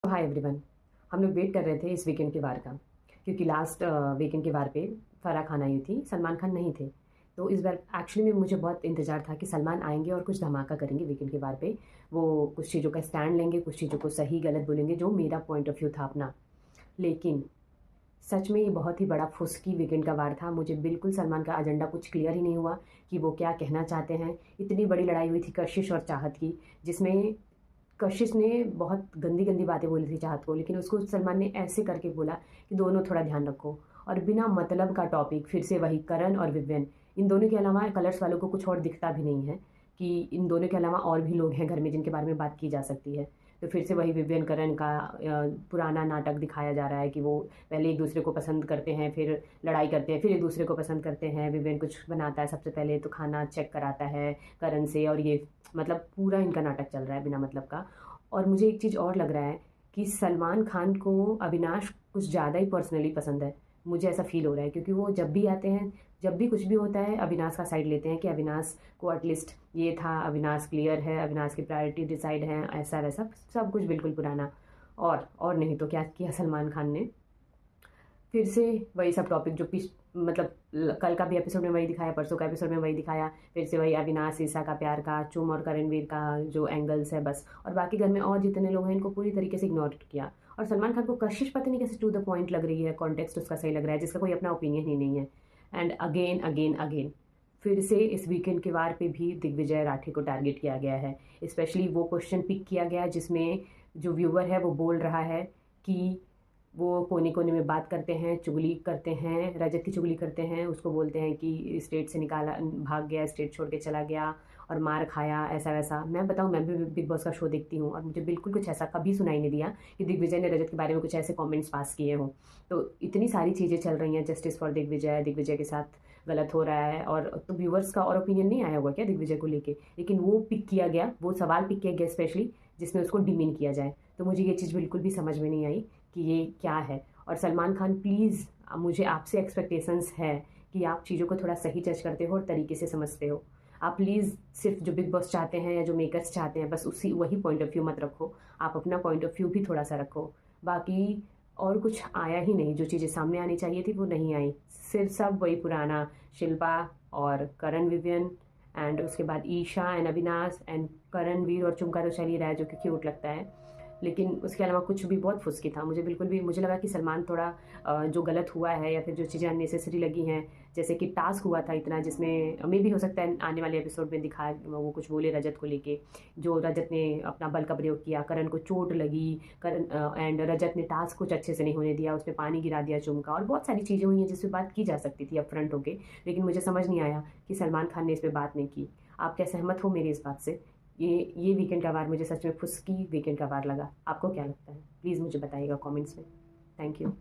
Hi everyone. हम लोग wait कर रहे थे इस वीकेंड के वार का, क्योंकि लास्ट वीकेंड के वार पे फराह खान आई थी, सलमान खान नहीं थे। तो इस बार एक्चुअली में मुझे बहुत इंतज़ार था कि सलमान आएंगे और कुछ धमाका करेंगे वीकेंड के वार पे। वो कुछ चीज़ों का स्टैंड लेंगे, कुछ चीज़ों को सही गलत बोलेंगे, जो मेरा पॉइंट ऑफ व्यू था अपना। लेकिन सच में ये बहुत ही बड़ा फुसकी वीकेंड का वार था। मुझे बिल्कुल सलमान का एजेंडा कुछ क्लियर ही नहीं हुआ कि वो क्या कहना चाहते हैं। इतनी बड़ी लड़ाई हुई थी कशिश और चाहत की, जिसमें कशिश ने बहुत गंदी गंदी बातें बोली थी चाहत को, लेकिन उसको सलमान ने ऐसे करके बोला कि दोनों थोड़ा ध्यान रखो। और बिना मतलब का टॉपिक फिर से वही करण और विवियन। इन दोनों के अलावा कलर्स वालों को कुछ और दिखता भी नहीं है कि इन दोनों के अलावा और भी लोग हैं घर में जिनके बारे में बात की जा सकती है। तो फिर से वही विवियन करण का पुराना नाटक दिखाया जा रहा है कि वो पहले एक दूसरे को पसंद करते हैं, फिर लड़ाई करते हैं, फिर एक दूसरे को पसंद करते हैं। विवियन कुछ बनाता है, सबसे पहले तो खाना चेक कराता है करण से, और ये मतलब पूरा इनका नाटक चल रहा है बिना मतलब का। और मुझे एक चीज़ और लग रहा है कि सलमान खान को अविनाश कुछ ज़्यादा ही पर्सनली पसंद है। मुझे ऐसा फील हो रहा है, क्योंकि वो जब भी आते हैं, जब भी कुछ भी होता है, अविनाश का साइड लेते हैं कि अविनाश को एटलीस्ट ये था, अविनाश क्लियर है, अविनाश की प्रायोरिटी डिसाइड है, ऐसा वैसा सब कुछ बिल्कुल पुराना। और नहीं तो क्या किया सलमान खान ने, फिर से वही सब टॉपिक जो मतलब कल का भी एपिसोड में वही दिखाया, परसों का एपिसोड में वही दिखाया। फिर से वही अविनाश ईसा का प्यार का, चुम और करणवीर का जो एंगल्स है बस, और बाकी घर में और जितने लोग हैं इनको पूरी तरीके से इग्नोर किया। और सलमान खान को कशिश पता नहीं कैसे टू द पॉइंट लग रही है, कॉन्टेक्स्ट उसका सही लग रहा है, जिसका कोई अपना ओपिनियन ही नहीं है। एंड अगेन अगेन अगेन फिर से इस वीकेंड के वार पे भी दिग्विजय राठी को टारगेट किया गया है। स्पेशली वो क्वेश्चन पिक किया गया जिसमें जो व्यूअर है वो बोल रहा है कि वो कोने कोने में बात करते हैं, चुगली करते हैं, रजत की चुगली करते हैं, उसको बोलते हैं कि स्टेट से निकाला, भाग गया, स्टेट छोड़ के चला गया और मार खाया, ऐसा वैसा। मैं बताऊं, मैं भी बिग बॉस का शो देखती हूँ और मुझे बिल्कुल कुछ ऐसा कभी सुनाई नहीं दिया कि दिग्विजय ने रजत के बारे में कुछ ऐसे कमेंट्स पास किए हों। तो इतनी सारी चीज़ें चल रही हैं, जस्टिस फॉर दिग्विजय, दिग्विजय के साथ गलत हो रहा है, और तो व्यूवर्स का और ओपिनियन नहीं आया होगा क्या दिग्विजय को लेके, लेकिन वो पिक किया गया, वो सवाल पिक किया गया स्पेशली, जिसमें उसको डिमीन किया जाए। तो मुझे ये चीज़ बिल्कुल भी समझ में नहीं आई कि ये क्या है। और सलमान खान प्लीज़, मुझे आपसे एक्सपेक्टेशंस है कि आप चीज़ों को थोड़ा सही जज करते हो और तरीके से समझते हो। आप प्लीज़ सिर्फ जो बिग बॉस चाहते हैं या जो मेकर्स चाहते हैं बस उसी वही पॉइंट ऑफ व्यू मत रखो, आप अपना पॉइंट ऑफ व्यू भी थोड़ा सा रखो। बाकी और कुछ आया ही नहीं, जो चीज़ें सामने आनी चाहिए थी वो नहीं आई। सिर्फ सब वही पुराना, शिल्पा और करण विवियन, एंड उसके बाद ईशा एंड अविनाश एंड करणवीर और चुमका तो चल ही रहा है जो कि क्यूट लगता है, लेकिन उसके अलावा कुछ भी बहुत फुसकी था। मुझे बिल्कुल भी, मुझे लगा कि सलमान थोड़ा जो गलत हुआ है या फिर जो चीज़ें अननेसेसरी लगी हैं, जैसे कि टास्क हुआ था इतना, जिसमें मे भी हो सकता है आने वाले एपिसोड में दिखाया वो कुछ बोले रजत को लेके, जो रजत ने अपना बल का प्रयोग किया, करण को चोट लगी, करण एंड रजत ने टास्क कुछ अच्छे से नहीं होने दिया, उसमें पानी गिरा दिया चुमका, और बहुत सारी चीज़ें हुई हैं जिस पर बात की जा सकती थी अपफ्रंट होके। लेकिन मुझे समझ नहीं आया कि सलमान खान ने इस पर बात नहीं की। आप क्या सहमत हो मेरी इस बात से? ये वीकेंड का वार मुझे सच में फुसकी वीकेंड का वार लगा। आपको क्या लगता है? प्लीज़ मुझे बताइएगा कमेंट्स में। Thank you.